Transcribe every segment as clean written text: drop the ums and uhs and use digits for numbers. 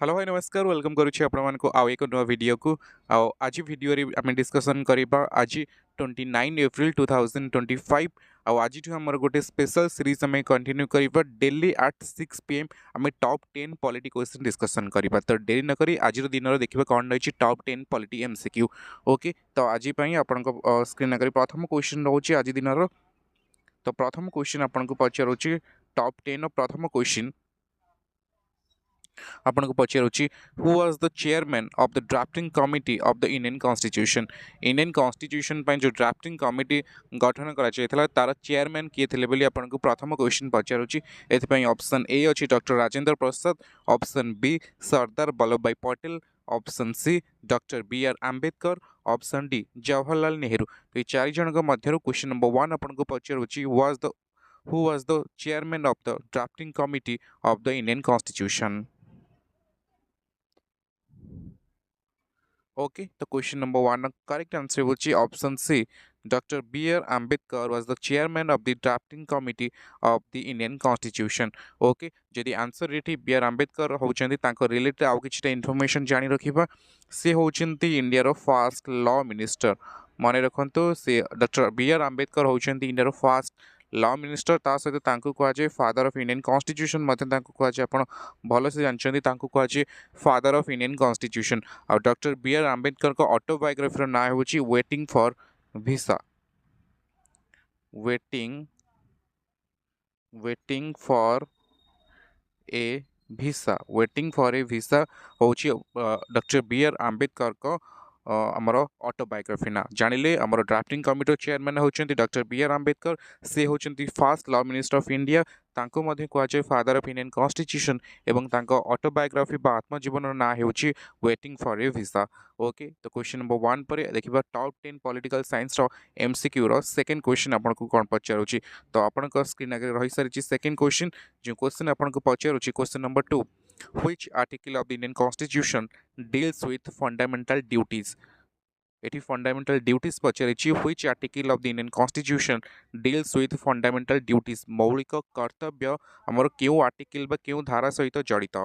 Hello भाई नमस्कार welcome करुच्ची आपको आउ एक नुआ वीडियो को आज वीडियो रे आम डिस्कसन करबा आज 29 एप्रिल 2025 आज आमर गोटे स्पेशल सीरीज आम कंटिन्यू करबा डेली एट 6 PM आम टॉप 10 पॉलिटी क्वेश्चन डिस्कसन करबा तो डेरी न करी आज दिन देखिबा कौन रही टॉप 10 पॉलिटी एमसीक्यू ओके तो आज आपण स्क्रीन नगरी प्रथम क्वेश्चन रोचे आज दिन तो प्रथम क्वेश्चन आपको पचारूँ टॉप 10 प्रथम क्वेश्चन आपको पचारूँ who was the chairman of the drafting committee of the Indian constitution जो ड्राफ्टिंग कमिटी गठन करा तार चेयरमैन किए थे बोली आपको प्रथम क्वेश्चन पचारूँ एथपाई ऑप्शन ए अच्छी doctor Rajendra Prasad option B Sardar Vallabh Bhai Patel option C doctor B R Ambedkar option D Jawaharlal Nehru तो ये चार जन मध्य क्वेश्चन नंबर 1 आपको पचारूँ who was the chairman of the drafting committee of the Indian Constitution. Okay, the question number 1 correct answer will be option C. Dr. B.R. Ambedkar was the chairman of the drafting committee of the Indian Constitution. Okay, जदि answer ये B.R. Ambedkar होचंदी तांको related आउ किछटा information जानि रखिबा से होचंती India रो first law minister मन रखंतु से डॉक्टर B.R. Ambedkar होचंदी इंडिया रो फर्स्ट लॉ मिनिस्टर ता सहित तांको कहुए फादर ऑफ इंडियन कॉन्स्टिट्यूशन कहुए आप भल से जानते कहुए फादर ऑफ इंडियन कॉन्स्टिट्यूशन आ डॉक्टर B.R. आंबेडकर को ऑटोबायोग्राफी ना हूँ waiting for visa waiting for a visa हूँ डॉक्टर B.R. आंबेडकर को आमर ऑटोबायोग्राफी ना जानिले आमर ड्राफ्टिंग कमिटी चेयरमैन होचंती डॉक्टर B.R. आंबेडकर से होचंती first law minister of India तांको मध्य कहुए फादर ऑफ इंडियन कॉन्स्टिट्यूशन एवं तांको ऑटोबायोग्राफी बा आत्मजीवन ना होची waiting for a visa okay तो क्वेश्चन नंबर 1 पर देखिबा टॉप 10 पॉलिटिकल साइंस रो एमसीक्यू रो सेकंड क्वेश्चन आपनको कोन पचारुची तो आपनको स्क्रीन आगे रही सारी सेकंड क्वेश्चन जो क्वेश्चन आपनको पचारुची question number 2 which article of the Indian Constitution deals with fundamental duties एटी फंडामेंटल ड्यूटीज पचारि which article of the Indian constitution deals with fundamental duties मौलिक कर्तव्य आमर क्यों आर्टिकल बा क्यों धारा सहित जड़ित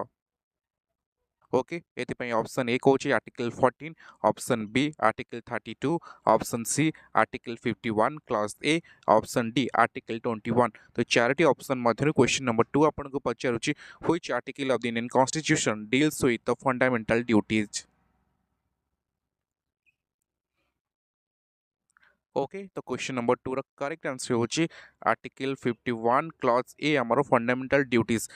ओके ये ऑप्शन ए कौन article 14 option B article 32 option C article 51 clause A option D article 21 तो चारोटी ऑप्शन मध्य क्वेश्चन नंबर 2 आपको पचारुची which article of the Indian constitution deals with the fundamental duties okay तो क्वेश्चन नंबर 2 करेक्ट आंसर होची article 51 clause A आमर fundamental duties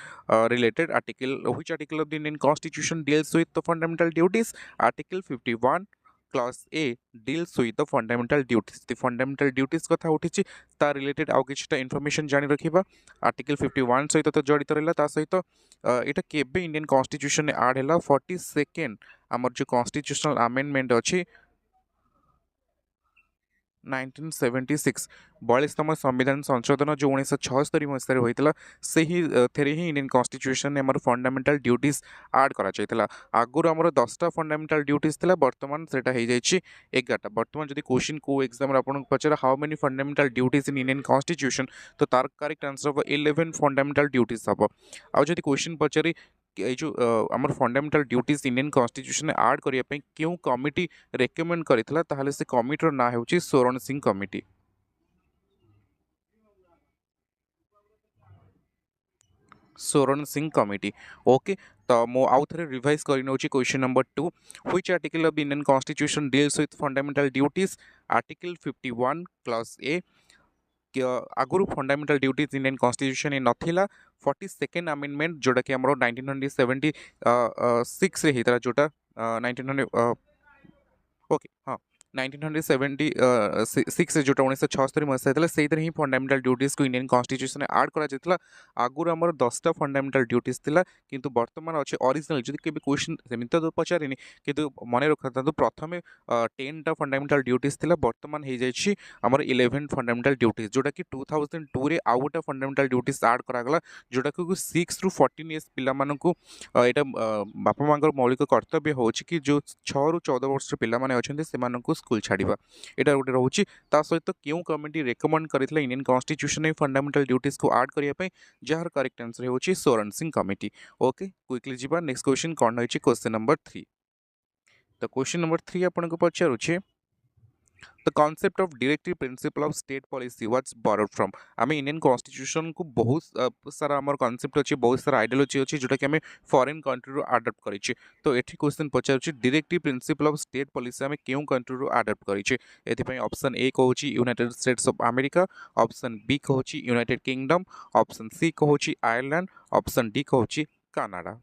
related article which article of the Indian constitution deals with the fundamental duties article 51 clause A deals with the fundamental duties the fundamental duties कथा उठी ता related आउ किछटा information जानि रखिबा article 51 सहित तो जड़ित रहला ता सहित एटा केबे इंडियन कॉन्स्टिट्यूशन ने ऐड हैला 42nd आमर जो कॉन्स्टिट्यूशनल अमेंडमेंट अछि 1976 42तम संविधान संशोधन जो 1976 मसीह होता से ही थे ही इंडियन कॉन्स्टिट्यूशन ने फंडामेंटल ड्यूटीज ऐड करा आगुरी आमर 10टा फंडामेंटल ड्यूटीज थी बर्तमान से 11टा बर्तमान जब क्वेश्चन को एग्जाम आपको पचार how many fundamental duties in Indian constitution तो तार करेक्ट आंसर हम 11 फंडामेंटल ड्यूटीज हम आदि क्वेश्चन पचारि जो आमर fundamental duties Indian constitution add करने क्यों कमिटी रेकमेंड करथिला ताहले से कमिटीर ना होची Swaran Singh committee Swaran Singh committee okay तो मो आउ थे रिवाइज कर question number 2 which article of the Indian constitution deals with fundamental duties article 51 clause A आगुरी फंडामेंटल ड्यूटीज इंडियन कॉन्स्टिट्यूशन नथिला 42nd अमेंडमेंट जोटा कि आमर 1976 रे हितरा जोटा 1900 ओके हाँ 1976 जोटा 1976 मसीहा से ही फंडामेंटल ड्यूटीज को इंडियन कॉन्स्टिट्यूशन ऐड करा आगुरी आमर 10टा फंडामेंटल ड्यूटीज थिला किंतु वर्तमान अच्छे ओरिजिनल जदि केबे क्वेश्चन सेमिति तो पचारिनी किंतु मन रखता प्रथम 10टा फंडामेंटल ड्यूटीज थिला वर्तमान हो जाइए आमर 11 फंडामेंटल ड्यूटीज जोटा कि 2002 रे आउ गोटे फंडामेंटल ड्यूटीज ऐड करागला जोटा कि 6 ରୁ 14 इयर्स पिला मानकु एटा बापा मांकर मौलिक कर्तव्य होछि कि जो 6 ରୁ 14 वर्ष पिला माने अछन्ते सेमानकु स्कूल छाड़वा यहाँ गोटे रोचे सहित क्यों कमिटी रेकमेंड करथिला इंडियन कॉन्स्टिट्यूशन में फंडामेंटल ड्यूटीज को ऐड करने जार करेक्ट आंसर होची Soren Singh committee. Okay quickly जीवा नेक्स्ट क्वेश्चन कौन होची क्वेश्चन नंबर 3। तो क्वेश्चन नंबर 3 आपन को पचारुछे the concept of directive principle of state policy what's borrowed from. आम इंडियन कॉन्स्टिट्यूशन को बहुत सारा आम कॉन्सेप्ट अच्छे बहुत सारा आइडियोलॉजी अच्छे जोटा कि आम फॉरेन कंट्री रो अडॉप्ट करिछे। तो एठी क्वेश्चन पचारुछे directive principle of state policy आम केउ कंट्री रो अडॉप्ट करिछे। एथि पई ऑप्शन ए कहूची United States of America, option B कहूची यूनाइटेड किंगडम, ऑप्शन सी कहूची आयरलैंड, ऑप्शन डी कहूची कनाडा।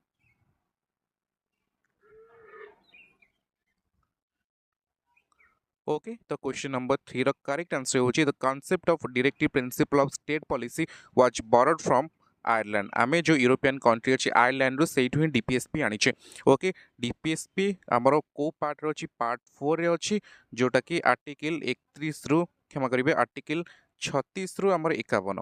ओके तो क्वेश्चन नंबर 3 रो करेक्ट आंसर होची the concept of directive principle of state policy was borrowed from Ireland. आमे जो European country अछि Ireland रो सेठु ही DPSP आनिचे। Okay DPSP हमरो को पार्ट रो अछि पार्ट 4 रे अछि जोटा कि आर्टिकल 31 रु क्षमा करिवे आर्टिकल 36 रु हमर 51।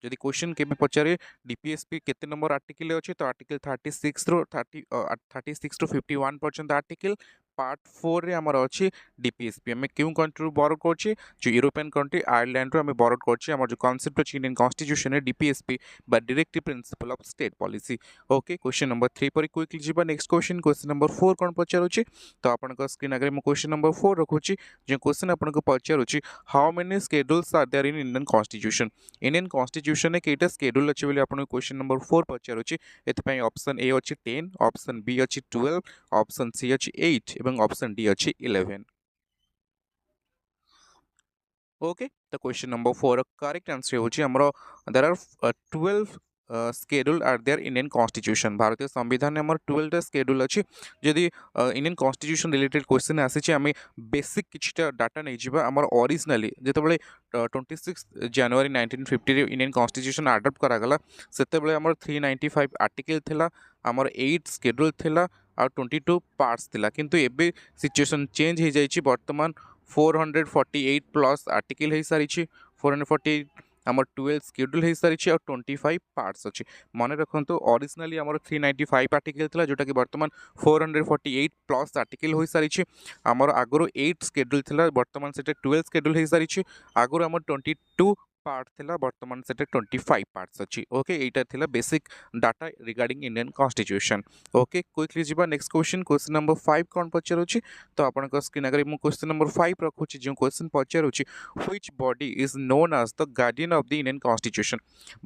यदि क्वेश्चन के पचारे डीपीएसपी केते नंबर आर्टिकल अच्छे तो आर्टिकल 36 रो 36 टू 51 पर्यंत आर्टिकल पार्ट 4 रे हमर अछि डीपीएसपी हमें क्यों कंट्री बोरो करछि जो यूरोपियन कंट्री आयरलैंड रो हमें बोरो करछि हमर जो कांसेप्ट अछि इंडियन कॉन्स्टिट्यूशन है डीपीएसपी बा directive principle of state policy. Okay question number 3 पर क्विकली जीवा नेक्स्ट क्वेश्चन क्वेश्चन नंबर 4 कोन पचारुछि तो आपन को स्क्रीन आगे म क्वेश्चन नंबर 4 रखुछि जो क्वेश्चन आपन को पचारुछि how many schedules are there in Indian constitution. Indian constitution केटा शेड्यूल अछि बोली आपन क्वेश्चन नंबर 4 पचारुछि। एथि पई ऑप्शन ए अछि 10, ऑप्शन बी अछि 12, ऑप्शन सी अछि 8 एवं ऑप्शन डी अछि 11। ओके तो क्वेश्चन नंबर 4 करेक्ट आंसर होछि हमरो there are 12 schedule are there Indian constitution. भारतीय संविधान हमर 12 टा स्केड्यूल अछि। यदि इंडियन कॉन्स्टिट्यूशन रिलेटेड क्वेश्चन आसी आमे बेसिक किछटा डाटा नै जिबा हमर ओरिजिनली जेतबेले 26 जनवरी 1950 रे इंडियन कॉन्स्टिट्यूशन अडॉप्ट करा गला सेतेबेले हमर 395 आर्टिकल थिला हमर 8 स्केड्यूल थिला और 22 पार्ट्स थिला किंतु एबे सिचुएशन चेंज हो जाइछि वर्तमान 448 प्लस आर्टिकल हो सारी 448 आमर 12 स्केड्यूल हो सारी और 25 पार्ट्स अच्छी मन रखु ओरिजिनली आमर 395 आर्टिकल थिला जोटा कि वर्तमान 448 प्लस आर्टिकल हो सारी आमर आगुरी 8 स्केड्यूल थिला वर्तमान से 12 स्केड्यूल हो सारी आगुरी आमर 22 पार्ट थिला वर्तमान से 25 पार्ट्स अच्छी। ओके एटा थिला basic data regarding Indian constitution. Okay quickly जीवा नेक्स्ट क्वेश्चन क्वेश्चन नंबर 5 कोन पचारुछि तो आपन को स्क्रीन आगे मु क्वेश्चन नंबर 5 रखुछि जो क्वेश्चन पचारुछि which body is known as the guardian of the Indian constitution.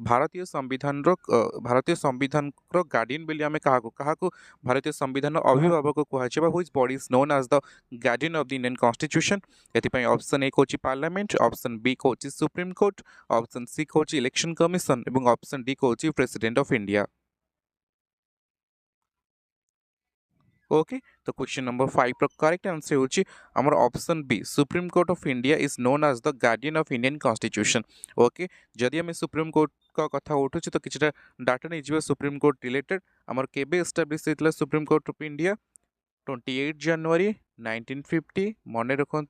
भारतीय संविधान रो गार्डियन बेली हमें काहाको भारतीय संविधान अभिभावक कुहाचे बा which body is known as the guardian of the Indian constitution. एथि पई ऑप्शन ए कोछि पार्लियामेंट, ऑप्शन बी कोछि सुप्रीम कोर्ट, ऑप्शन सी कोछि इलेक्शन कमिशन एवं ऑप्शन डी कोछि प्रेसिडेंट ऑफ इंडिया। ओके तो क्वेश्चन नंबर 5 रो करेक्ट आंसर होछि हमर option B supreme court of India is known as the guardian of Indian constitution. Okay जदि हमें supreme court का कथा उठुछि तो किछटा डाटा नै जिबा सुप्रीम कोर्ट रिलेटेड हमर केबे एस्टैब्लिश हेतला सुप्रीम कोर्ट ऑफ इंडिया 28 जनवरी 1950 मन रखु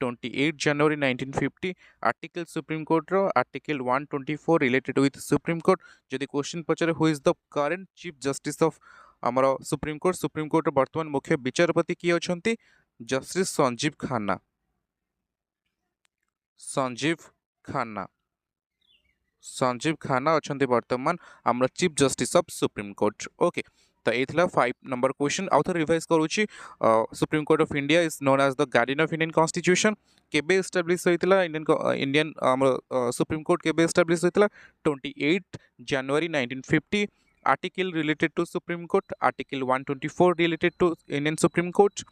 28 जनवरी 1950 आर्टिकल सुप्रीम कोर्ट रो article 124 related with supreme court. जदि क्वेश्चन पचारे who is the current chief justice of आमर सुप्रीम कोर्ट वर्तमान मुख्य विचारपति किए अछंती जस्टिस संजीव खन्ना। संजीव खन्ना अछंती वर्तमान आमर chief justice of supreme court. Okay तो ये 5 नंबर क्वेश्चन आउ थ रिवाइज करूची supreme court of India is known as the guardian of Indian constitution केबे एस्टैब्लिश होइतला इंडियन सुप्रीम कोर्ट केबे एस्टैब्लिश होइतला 28 जनवरी 1950 article related to supreme court article 124 related to Indian supreme court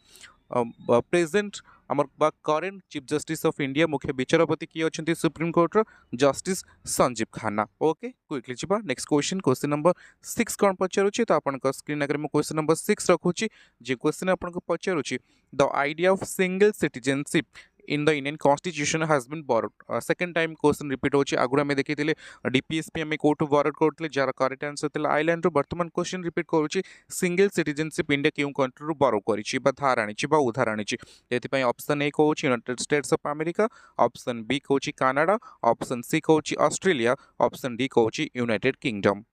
present आमर बा current chief justice of India मुख्य विचारपति किए अछंती सुप्रीम कोर्ट रो justice Sanjiv Khanna. Okay quickly जीवा नेक्स्ट क्वेश्चन क्वेश्चन नंबर 6 कोन पचारुछि तो आपन को स्क्रीन आगे मु क्वेश्चन नंबर 6 रखुछि जे क्वेश्चन आपन को पचारुछि the idea of single citizenship in the Indian constitution has been borrowed. Second time question repeat होछि आगुरा में देखिथिले डीपीएसपी में कोटू बोरोड करथिले जार करेक्ट आंसर थिला आइलैंड रो वर्तमान क्वेश्चन रिपीट करूछि सिंगल सिटीजनशिप इंडिया केउ कंट्री रो बोरो करिछि बा धार आनिछि बा उधार आनिछि। एथि पई ऑप्शन ए कहूछि United States of America, option B कहूछि कनाडा, ऑप्शन सी कहूछि ऑस्ट्रेलिया, ऑप्शन डी कहूछि यूनाइटेड किंगडम।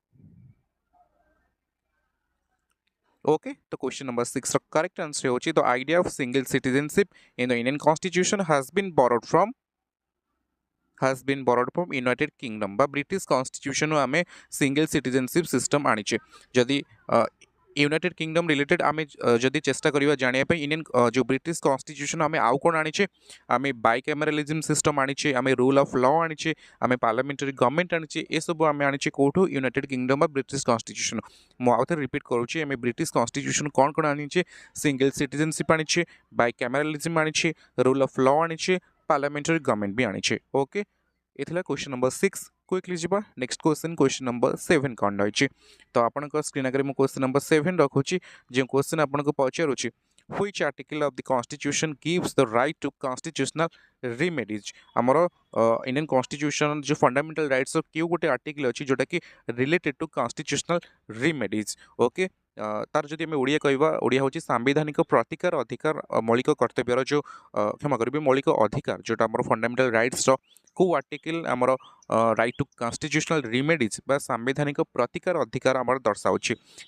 ओके तो क्वेश्चन नंबर 6 करेक्ट आंसर होची the idea of single citizenship in the Indian constitution has been borrowed from United Kingdom बा British constitution आमे single citizenship system आनीचे जदि United kingdom related आमे जदि चेष्टा करिवा जानिया पे इंडियन जो ब्रिटिश कॉन्स्टिट्यूशन आमे आउ कोन आनीचे आमे बाइकैमरलिज्म सिस्टम आनीचे आमे रूल ऑफ लॉ आनीचे आमे पार्लियामेंटरी गवर्नमेंट आनीचे ए सब आमे आनीचे कोठो यूनाइटेड किंगडम बा ब्रिटिश कॉन्स्टिट्यूशन मो आउथे रिपीट करूची आमे ब्रिटिश कॉन्स्टिट्यूशन कोन कोन आनीचे सिंगल सिटीजनशिप आनीचे बाइकैमरलिज्म आनीचे रूल ऑफ लॉ आनीचे पार्लियामेंटरी गवर्नमेंट भी आनीचे ओके एथिला क्वेश्चन नंबर 6 क्विकली जीवा नेक्स्ट क्वेश्चन नंबर 7 कौन रही तो आपंक स्क्रीन आगे क्वेश्चन नंबर 7 रखुची जो क्वेश्चन आपको पचारूँ which article of the constitution gives the right to constitutional remedies आमर इंडियन कॉन्स्टिट्यूशन जो फंडामेंटल राइट्स क्यों गोटे आर्टिकल अच्छी जोटा कि related to constitutional remedies okay तार जदि आम ओडिया कहवा ओडिया हूँ सांविधानिक प्रतिकार अधिकार मौलिक कर्तव्यर जो क्षमा करेंगे मौलिक अधिकार जोटा आम फंडामेंटल राइट्स को आर्टिकल आमर राइट टू कॉन्स्टिट्यूशनल रिमेडीज बा सांविधानिक प्रतिकार अधिकार आमर दर्शाऊँ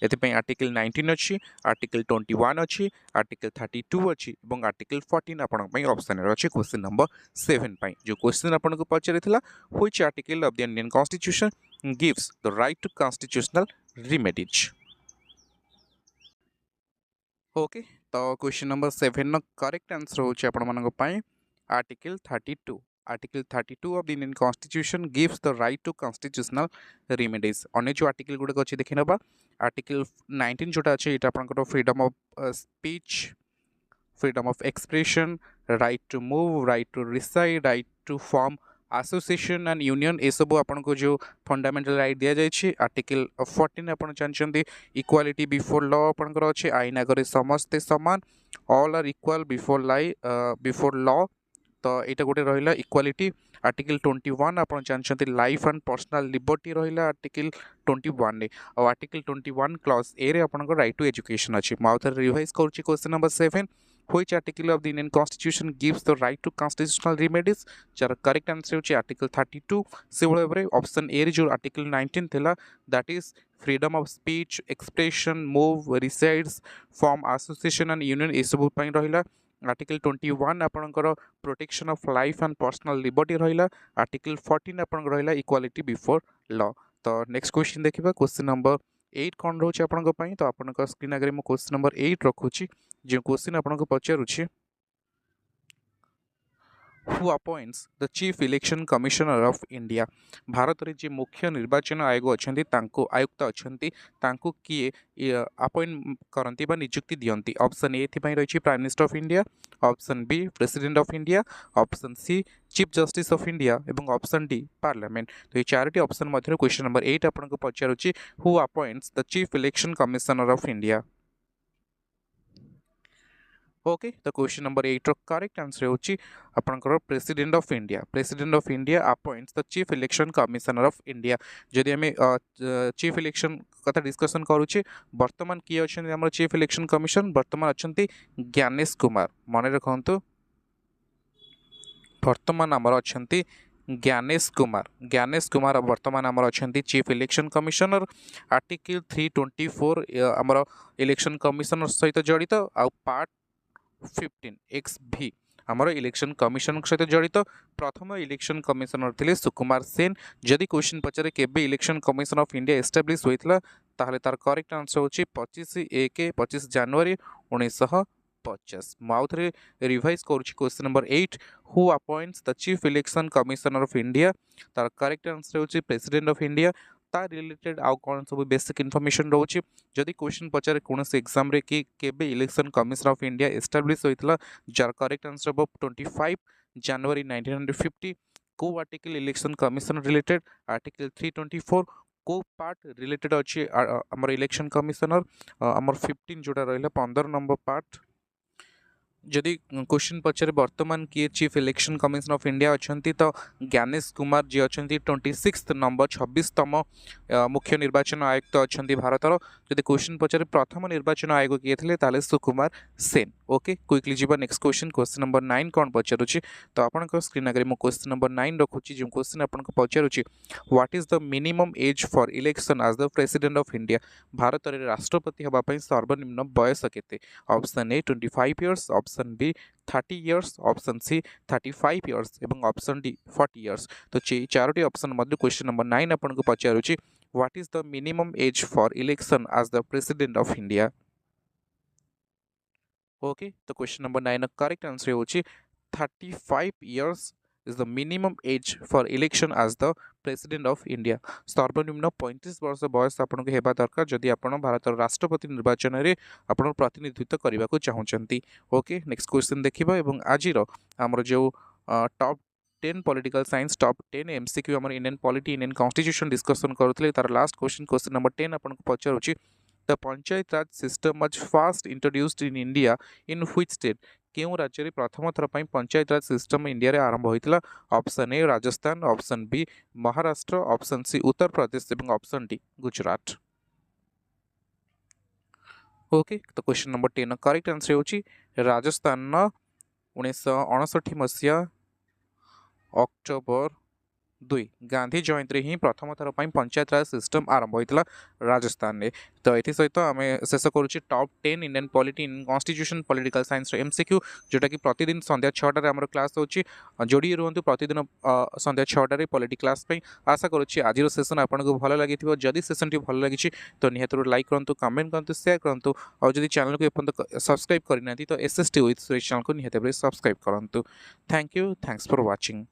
एपाई आर्टिकल 19 अच्छी आर्टिकल 21 अच्छी आर्टिकल 32 अच्छी और आर्टिकल 14 आपण ऑप्शन अच्छे क्वेश्चन नंबर 7 जो क्वेश्चन आपको पचारि which article of the Indian constitution gives the right to constitutional remedies okay तो क्वेश्चन नंबर 7 करेक्ट आंसर होची आपण मानक पई article 32 article 32 of the Indian constitution gives the right to constitutional remedies अन्य जो आर्टिकल गुडक अच्छे देखि नबा आर्टिकल 19 जोटा अच्छे ये आपंकर freedom of speech freedom of expression right to move right to reside right to form association and union ये सब आपन को जो फंडामेंटल राइट दिया जाए आर्टिकल 14 आपन जानते इक्वालिटी बिफोर लॉ आपनकर अच्छे आईन आगे समस्ते समान all are equal before law तो यहाँ गोटे रहा इक्वालिटी आर्टिकल 21 आप जानते लाइफ एंड पर्सनल लिबर्टी रहा आर्टिकल 21 रे और आर्टिकल 21 क्लॉज ए रे आपन राइट टू एजुकेशन अच्छी मुझे रिवाइज करुच्ची question number 7 which article of the Indian Constitution gives the right to constitutional remedies jar correct answer होची आर्टिकल 32 से भाव में ऑप्शन ए रे जो आर्टिकल 19 थिला that is freedom of speech expression move resides form association and union A सब पई रहिला आर्टिकल 21 आपनकर protection of life and personal liberty रहिला आर्टिकल 14 आपनकर रहिला इक्वालिटी बिफोर लॉ तो नेक्स्ट क्वेश्चन देखिबा क्वेश्चन नंबर 8 कौन रोचे आपनक पई तो आपनक स्क्रीन आगे मो क्वेश्चन नंबर 8 रखुची जो क्वेश्चन आपको पचारूँ who appoints the chief election commissioner of India Bharat रे जे मुख्य निर्वाचन आयोग अच्छे आयुक्त अच्छा किए अपॉइंट करती नियुक्ति दियंती ऑप्शन ए रही prime minister of India option B president of India option C chief justice of India और ऑप्शन डी पार्लियामेंट तो ये चारोटी ऑप्शन मध्य क्वेश्चन नंबर 8 आपको पचारूँ who appoints the chief election commissioner of India okay तो question number 8 correct answer होची आपनकर president of India appoints the chief election commissioner of India जदि आम चीफ इलेक्शन कथा डिस्कशन करुचे वर्तमान किए अच्छे आम चीफ इलेक्शन कमिशन वर्तमान अच्छा ज्ञानेश कुमार मन रखु वर्तमान आमर अच्छा ज्ञानेश कुमार वर्तमान आमर अच्छा चीफ इलेक्शन कमिशनर आर्टिकल 324 आमर इलेक्शन कमिशनर सहित जड़ित आ पार्ट 15 XV आमर इलेक्शन कमिशन सहित जड़ित प्रथम इलेक्शन कमिशनर थे सुकुमार सेन जदि क्वेश्चन पचारे केबे election commission of India establish होता तार करेक्ट आंसर होची 25 जनवरी 1950 मुझे रिवाइज करुच्ची question number 8 who appoints the chief election commissioner of India तार करेक्ट आंसर होची प्रेसिडेंट ऑफ इंडिया तार रिलेटेड आउ कौन सब बेसिक इनफॉरमेशन रोचे जदि क्वेश्चन पचारे कौन से एग्जाम रे कि केबे election commission of India establish होता जार करेक्ट आंसर हम 25 जनवरी 1950 को article election commission related article 324 को पार्ट रिलेटेड अच्छे आमर इलेक्शन कमिशनर आमर 15 जोटा रहा 15 नंबर पार्ट जदि क्वेश्चन पचारे वर्तमान किए chief election commission of India अच्छा तो ज्ञानेश कुमार जी अच्छा 26 नंबर 26तम मुख्य निर्वाचन आयुक्त अच्छा भारतर जदि क्वेश्चन पचारे प्रथम निर्वाचन आयोग किए थे सुकुमार सेन ओके क्विकली जी नेक्स्ट क्वेश्चन नंबर 9 कौन पचारुची तो आपन स्क्रीन आगे क्वेश्चन नंबर 9 रखुची जो क्वेश्चन आपन पचारुची what is the minimum age for election as the president of India Bharat रे राष्ट्रपति हबा पई सर्वनिम्न बयस केते option A 25 years option B 30 years option C 35 years एवं ऑप्शन डी 40 इयर्स तो चारोटी ऑप्शन मध्य क्वेश्चन नंबर 9 आपन पचारुची what is the minimum age for election as the president of India okay तो क्वेश्चन नंबर 9 करेक्ट आंसर होची 35 years is the minimum age for election as the president of India सर्वनिम्न 35 वर्ष बयस आपन हेबा दरकार जदि आपन भारत राष्ट्रपति निर्वाचन रे आपन प्रतिनिधित्व करबा को चाहउचंती ओके नेक्स्ट क्वेश्चन देखिबा एवं आजिरो हमर जो top 10 political science top 10 MCQ हमर Indian polity Indian constitution discussion करथले तार लास्ट क्वेश्चन नंबर 10 आपन को पचारुची The Panchayat Raj system was first introduced in India in which state? केउं राज्य रे प्रथम थर पई पंचायत राज सिस्टम इंडिया रे आरंभ होइतला option A Rajasthan option B Maharashtra option C Uttar Pradesh एवं ऑप्शन डी गुजरात ओके तो क्वेश्चन नंबर 10 करेक्ट आंसर होची राजस्थान 1959 मसिया अक्टोबर 2 गांधी जयंती ही प्रथम थर पई पंचायत राज सिस्टम आरंभ होइतला राजस्थान में तो एथि सहित आम शेष करुच्ची top 10 Indian polity Indian constitution political science MCQ जोटा कि प्रतिदिन संध्या 6टारे आम क्लास होची जोड़ी रुहतु प्रतिदिन संध्या 6टारे पॉलिटी क्लास पे आशा करुच्ची आज सेसन आपको भल लगी जदि सेसन टी भल लगी तो निहत लाइक करूँ कमेंट करूँ शेयर करूँ और जब चैनल को एपर्यंत सब्सक्राइब करना तो एसएसटी विथ सुरेश चैनल को निहत सब्सक्राइब करूँ thank you thanks for watching.